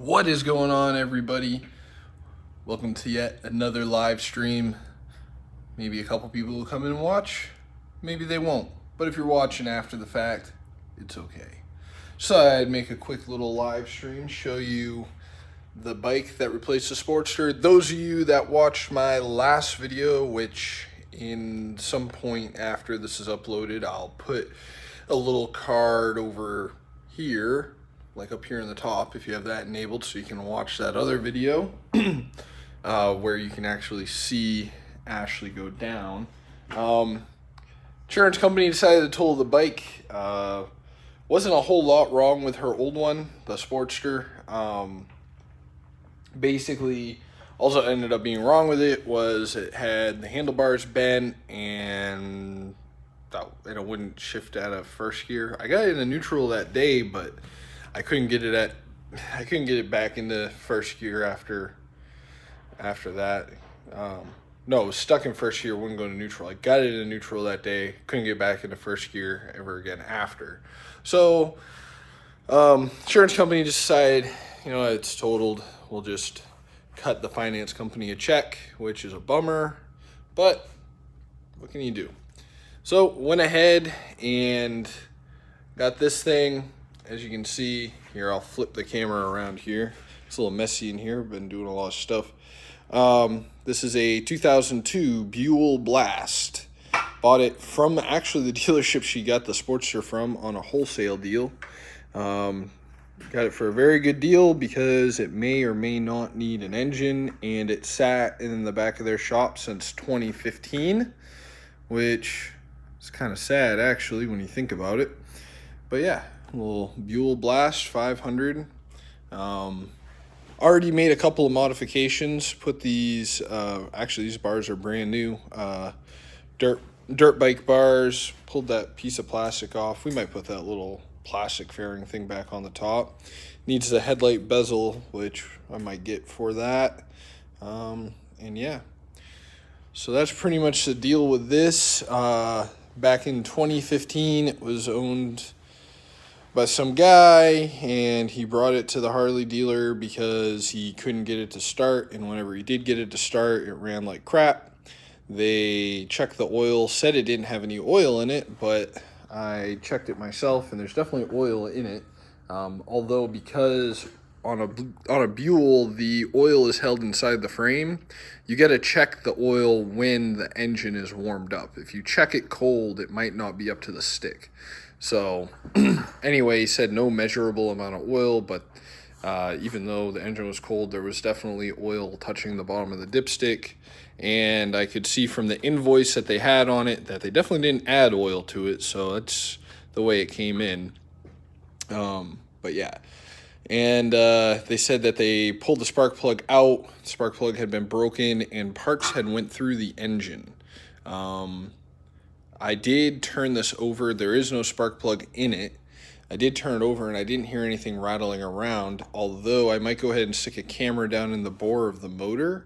What is going on, everybody? Welcome to yet another live stream. Maybe a couple people will come in and watch, maybe they won't, but if you're watching after the fact, it's okay. So I'd make a quick little live stream, show you the bike that replaced the Sportster. Those of you that watched my last video, which in some point after this is uploaded, I'll put a little card over here, like up here in the top, if you have that enabled, so you can watch that other video where you can actually see Ashley go down. Insurance company decided to tow the bike. Wasn't a whole lot wrong with her old one, the Sportster. Basically, all that ended up being wrong with it was it had the handlebars bent and it wouldn't shift out of first gear. I got it in a neutral that day, but I couldn't get it back into first gear after that. No, it was stuck in first gear, wouldn't go to neutral. I got it in neutral that day, couldn't get back into first gear ever again after. So, insurance company decided, it's totaled. We'll just cut the finance company a check, which is a bummer, but what can you do? So went ahead and got this thing. As you can see here, I'll flip the camera around here. It's a little messy in here. I've been doing a lot of stuff. This is a 2002 Buell Blast. Bought it from actually the dealership she got the Sportster from on a wholesale deal. Got it for a very good deal because it may or may not need an engine, and it sat in the back of their shop since 2015, which is kind of sad actually when you think about it. But yeah, little Buell Blast 500. Already made a couple of modifications. Put these, actually these bars are brand new. Dirt bike bars. Pulled that piece of plastic off. We might put that little plastic fairing thing back on the top. Needs the headlight bezel, which I might get for that. And yeah, so that's pretty much the deal with this. Back in 2015, it was owned by some guy, and he brought it to the Harley dealer because he couldn't get it to start, and whenever he did get it to start, it ran like crap. They checked the oil, said it didn't have any oil in it, but I checked it myself, and there's definitely oil in it. Although because on a Buell, the oil is held inside the frame, you got to check the oil when the engine is warmed up. If you check it cold, it might not be up to the stick. So anyway, he said no measurable amount of oil, but even though the engine was cold, there was definitely oil touching the bottom of the dipstick. And I could see from the invoice that they had on it that they definitely didn't add oil to it. So that's the way it came in. But yeah. And they said that they pulled the spark plug out. The spark plug had been broken and parts had went through the engine. I did turn this over. There is no spark plug in it. I did turn it over and I didn't hear anything rattling around, although I might go ahead and stick a camera down in the bore of the motor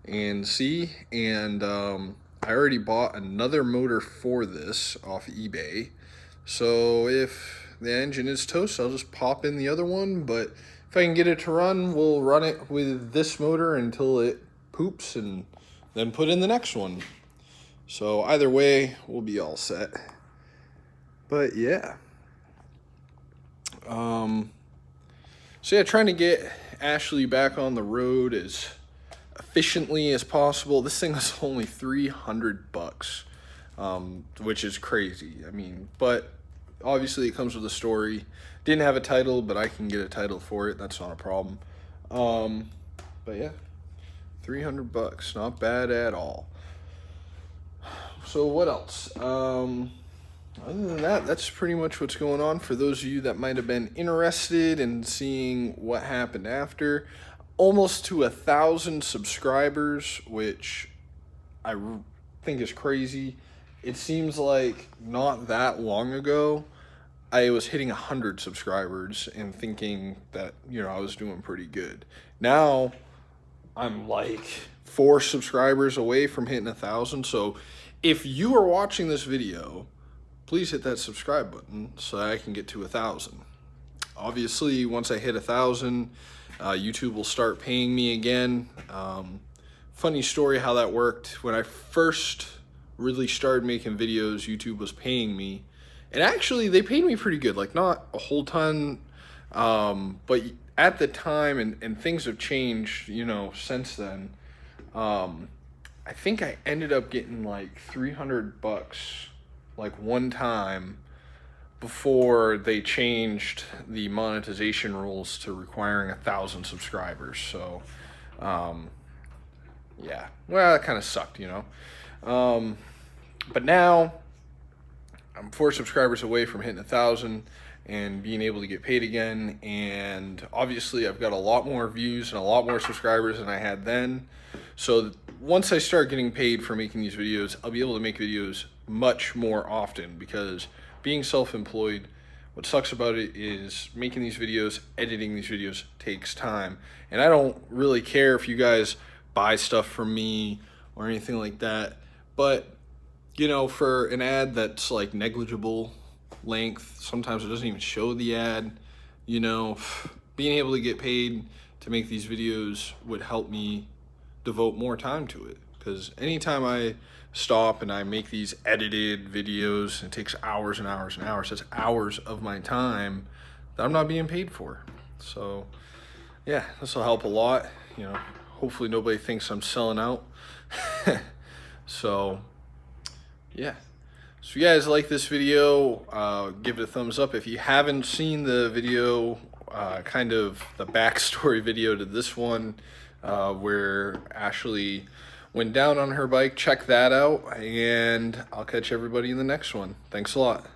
and see. And I already bought another motor for this off eBay. So if the engine is toast, I'll just pop in the other one. But if I can get it to run, we'll run it with this motor until it poops and then put in the next one. So either way, we'll be all set. But yeah. So yeah, trying to get Ashley back on the road as efficiently as possible. This thing was only $300, which is crazy. I mean, but obviously it comes with a story. Didn't have a title, but I can get a title for it. That's not a problem. But yeah, $300, not bad at all. So what else? Other than that, that's pretty much what's going on. For those of you that might have been interested in seeing what happened after, almost to 1,000 subscribers, which I think is crazy. It seems like not that long ago, I was hitting 100 subscribers and thinking that, I was doing pretty good. Now, I'm like 4 subscribers away from hitting 1,000. So if you are watching this video, please hit that subscribe button so that I can get to 1,000. obviously once I hit 1,000, YouTube will start paying me again. Funny story how that worked. When I first really started making videos, YouTube was paying me, and actually they paid me pretty good, like not a whole ton, but at the time, and things have changed, you know, since then. I think I ended up getting like $300 like one time before they changed the monetization rules to requiring 1,000 subscribers. So yeah, well, that kind of sucked, you know. But now I'm 4 subscribers away from hitting 1,000 and being able to get paid again. And obviously I've got a lot more views and a lot more subscribers than I had then. So once I start getting paid for making these videos, I'll be able to make videos much more often, because being self-employed, what sucks about it is making these videos, editing these videos takes time. And I don't really care if you guys buy stuff from me or anything like that, but you know, for an ad that's like negligible length, sometimes it doesn't even show the ad, you know, being able to get paid to make these videos would help me devote more time to it. Because anytime I stop and I make these edited videos, it takes hours and hours and hours. That's hours of my time that I'm not being paid for. So yeah, this will help a lot. You know, hopefully nobody thinks I'm selling out. So yeah, so if you guys like this video, give it a thumbs up. If you haven't seen the video, kind of the backstory video to this one, where Ashley went down on her bike, check that out, and I'll catch everybody in the next one. Thanks a lot.